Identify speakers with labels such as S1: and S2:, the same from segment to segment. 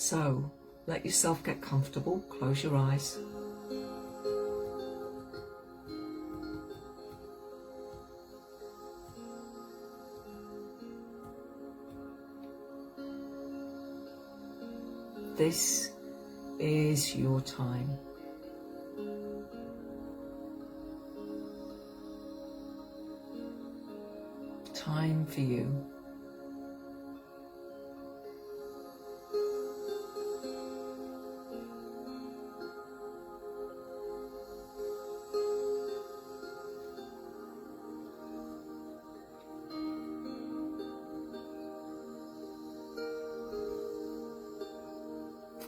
S1: So let yourself get comfortable, close your eyes. This is your time. Time for you.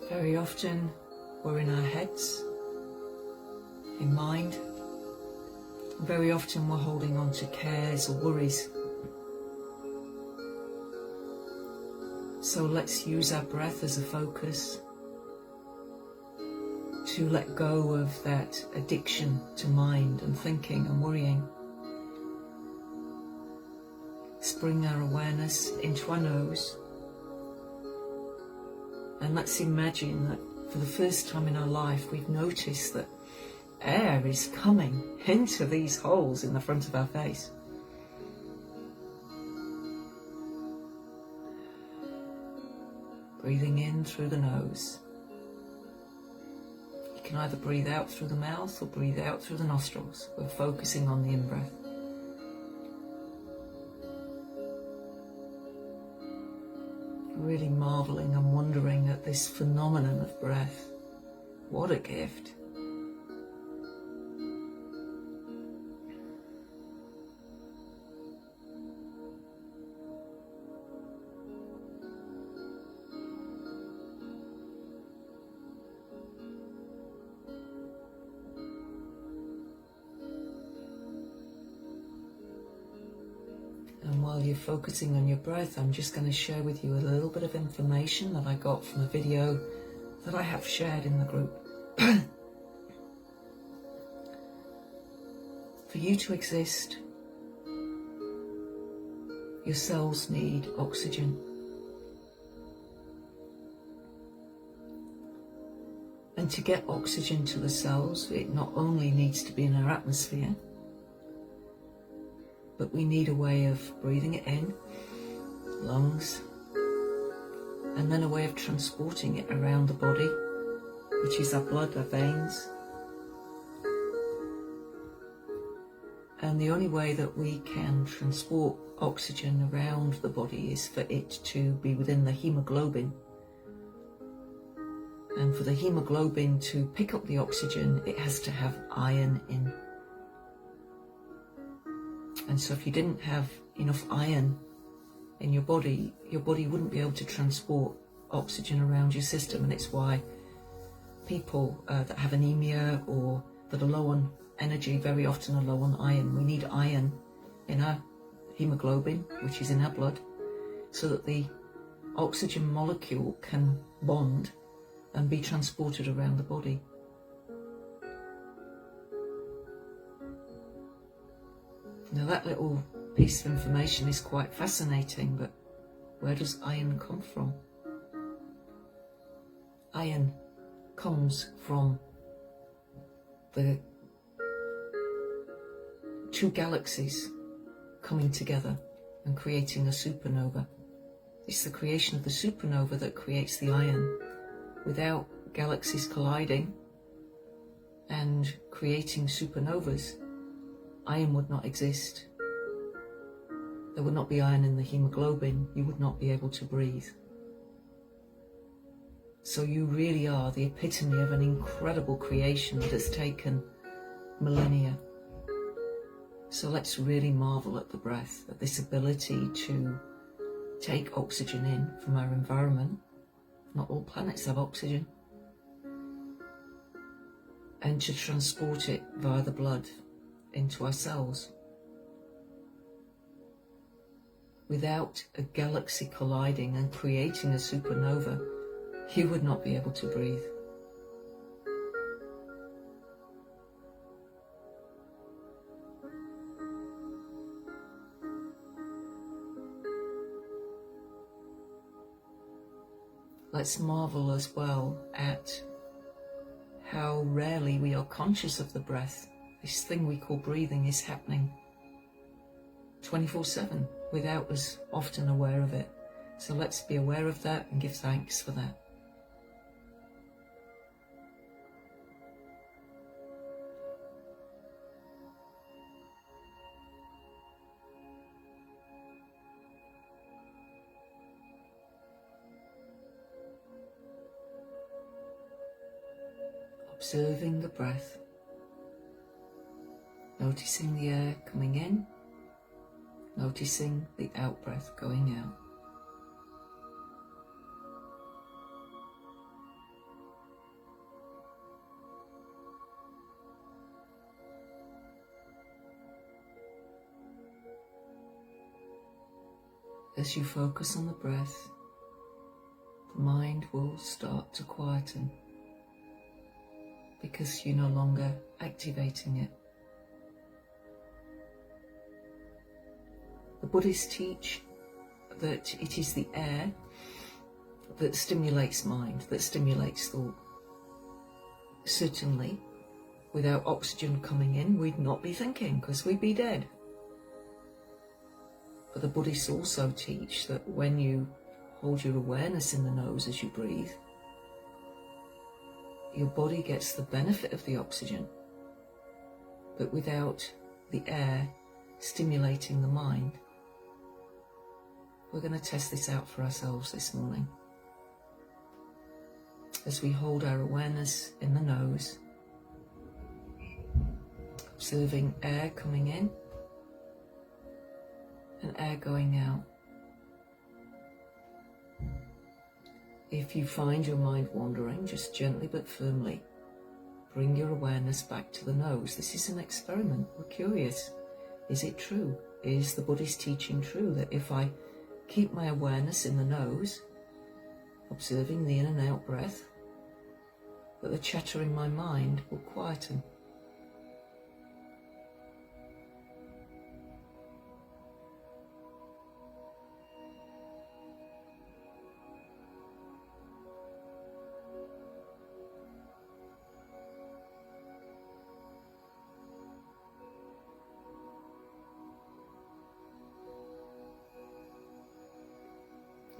S1: Very often we're in our heads, in mind. Very often we're holding on to cares or worries. So let's use our breath as a focus to let go of that addiction to mind and thinking and worrying. Let's bring our awareness into our nose. And let's imagine that for the first time in our life, we've noticed that air is coming into these holes in the front of our face. Breathing in through the nose. You can either breathe out through the mouth or breathe out through the nostrils. We're focusing on the in-breath. Really marveling and wondering at this phenomenon of breath. What a gift. And while you're focusing on your breath, I'm just going to share with you a little bit of information that I got from a video that I have shared in the group. For you to exist, your cells need oxygen. And to get oxygen to the cells, it not only needs to be in our atmosphere, but we need a way of breathing it in, lungs, and then a way of transporting it around the body, which is our blood, our veins. And the only way that we can transport oxygen around the body is for it to be within the hemoglobin. And for the hemoglobin to pick up the oxygen, it has to have iron in. And so if you didn't have enough iron in your body wouldn't be able to transport oxygen around your system. And it's why people that have anemia or that are low on energy very often are low on iron. We need iron in our hemoglobin, which is in our blood, so that the oxygen molecule can bond and be transported around the body. Now that little piece of information is quite fascinating, but where does iron come from? Iron comes from the two galaxies coming together and creating a supernova. It's the creation of the supernova that creates the iron. Without galaxies colliding and creating supernovas, iron would not exist. There would not be iron in the hemoglobin. You would not be able to breathe. So you really are the epitome of an incredible creation that has taken millennia. So let's really marvel at the breath, at this ability to take oxygen in from our environment. Not all planets have oxygen. And to transport it via the blood into our cells. Without a galaxy colliding and creating a supernova, you would not be able to breathe. let's marvel as well at how rarely we are conscious of the breath. This thing we call breathing is happening 24/7 without us often aware of it. So let's be aware of that and give thanks for that. Observing the breath, noticing the air coming in, noticing the out-breath going out. As you focus on the breath, the mind will start to quieten because you're no longer activating it. The Buddhists teach that it is the air that stimulates mind, that stimulates thought. Certainly, without oxygen coming in, we'd not be thinking because we'd be dead. But the Buddhists also teach that when you hold your awareness in the nose as you breathe, your body gets the benefit of the oxygen, but without the air stimulating the mind. We're going to test this out for ourselves this morning. As we hold our awareness in the nose, observing air coming in and air going out. If you find your mind wandering, just gently but firmly bring your awareness back to the nose. This is an experiment. We're curious. Is it true? Is the Buddhist teaching true that if I keep my awareness in the nose, observing the in and out breath, that the chatter in my mind will quieten?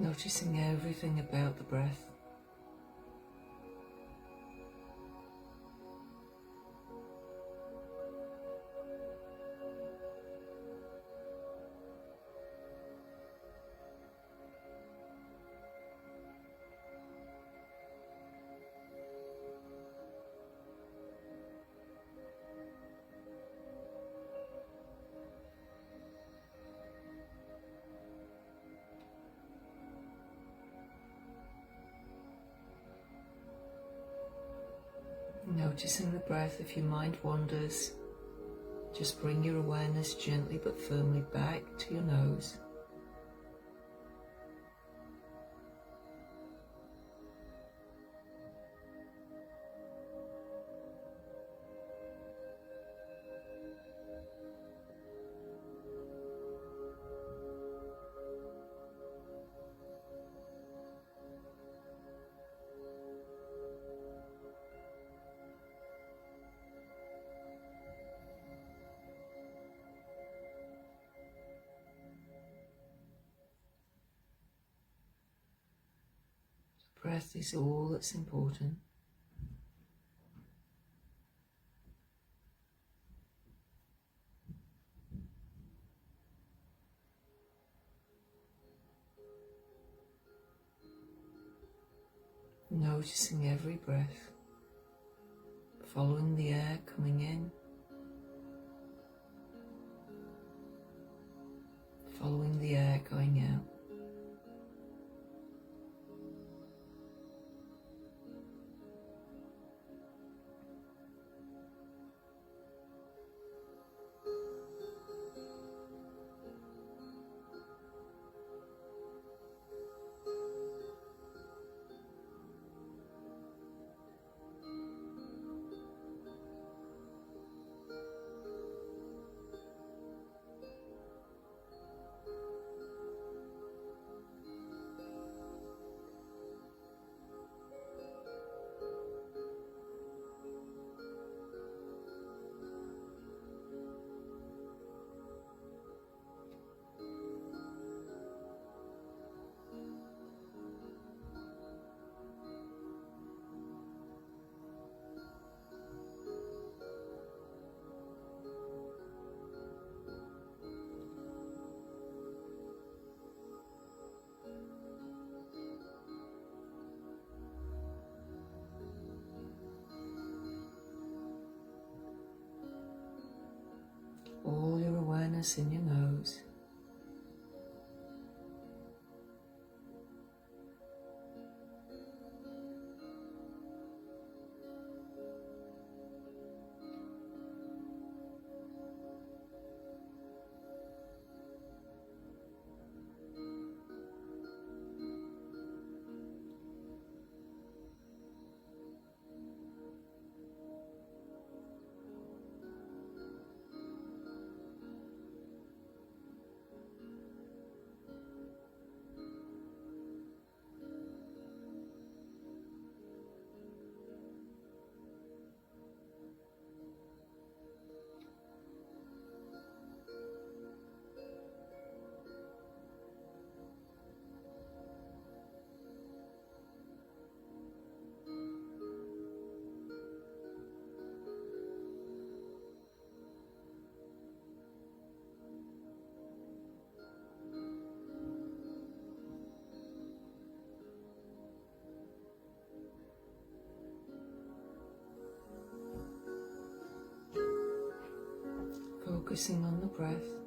S1: Noticing everything about the breath. Noticing the breath. If your mind wanders, just bring your awareness gently but firmly back to your nose. Breath is all that's important. Noticing every breath, following the air coming in, following the air going out. awareness in your nose. Focusing on the breath.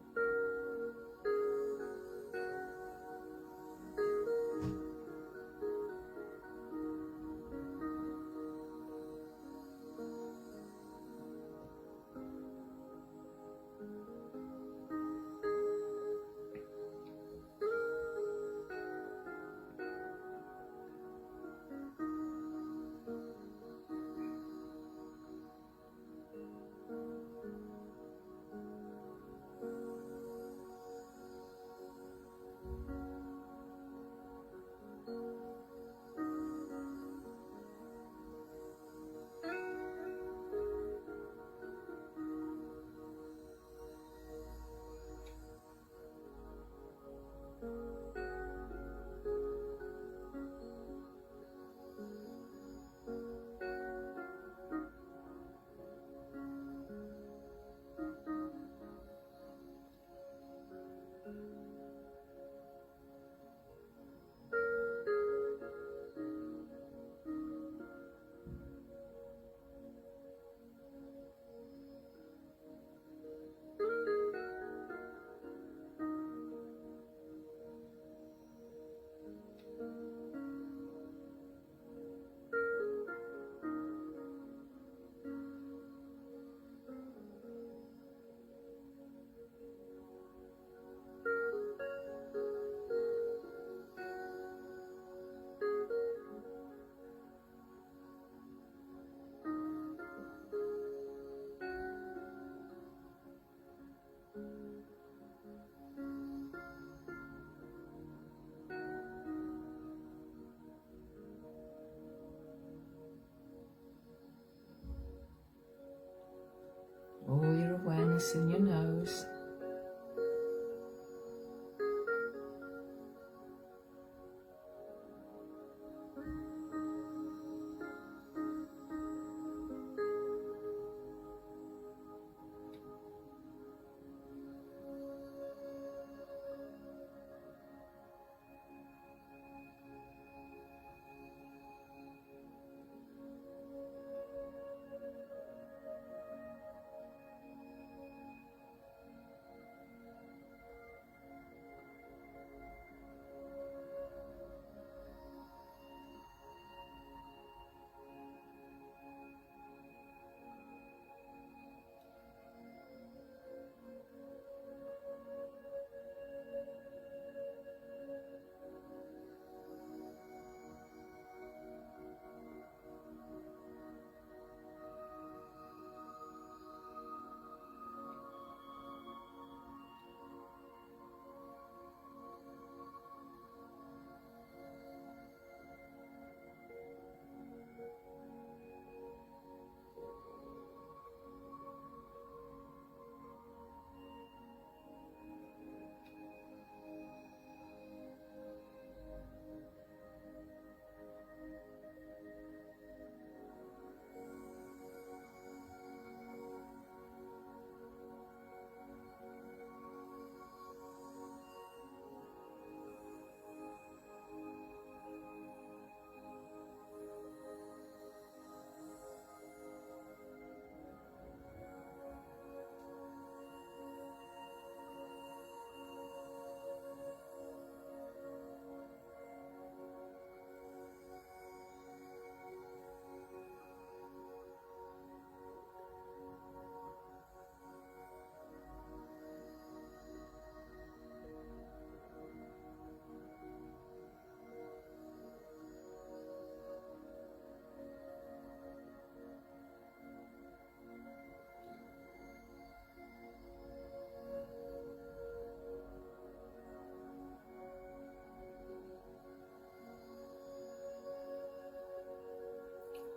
S1: All your awareness in your nose.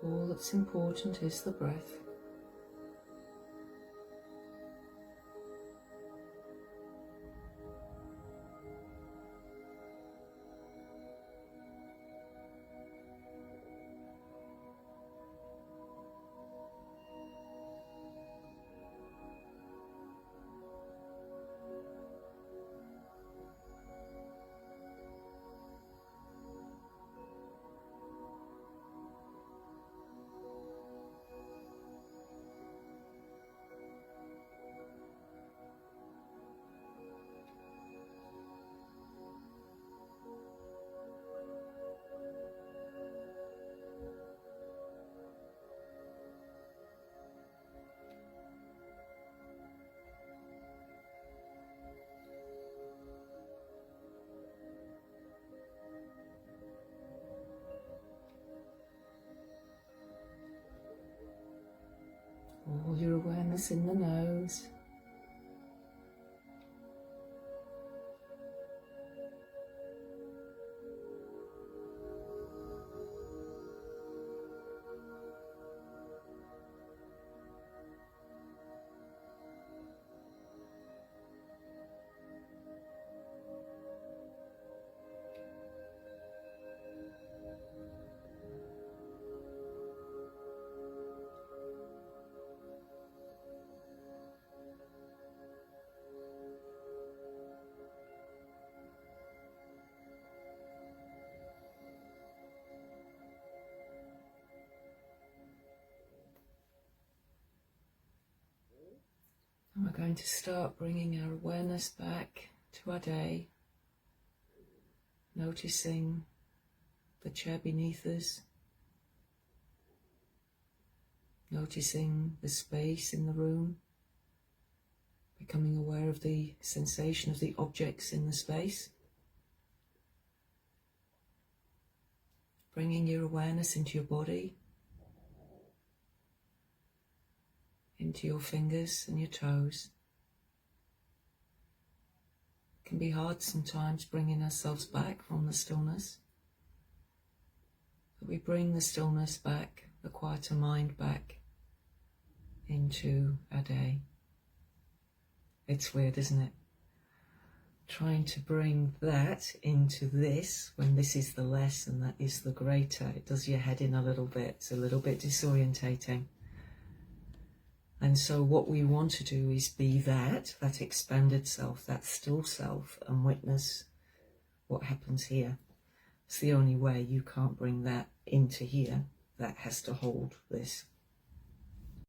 S1: All that's important is the breath. All your awareness in the nose. And we're going to start bringing our awareness back to our day, noticing the chair beneath us, noticing the space in the room, becoming aware of the sensation of the objects in the space, bringing your awareness into your body, into your fingers and your toes. It can be hard sometimes bringing ourselves back from the stillness, but we bring the stillness back, the quieter mind back into our day. It's weird, isn't it? Trying to bring that into this, when this is the less and that is the greater, it does your head in a little bit. It's a little bit disorientating. And so what we want to do is be that expanded self, that still self, and witness what happens here. It's the only way. You can't bring that into here. That has to hold this.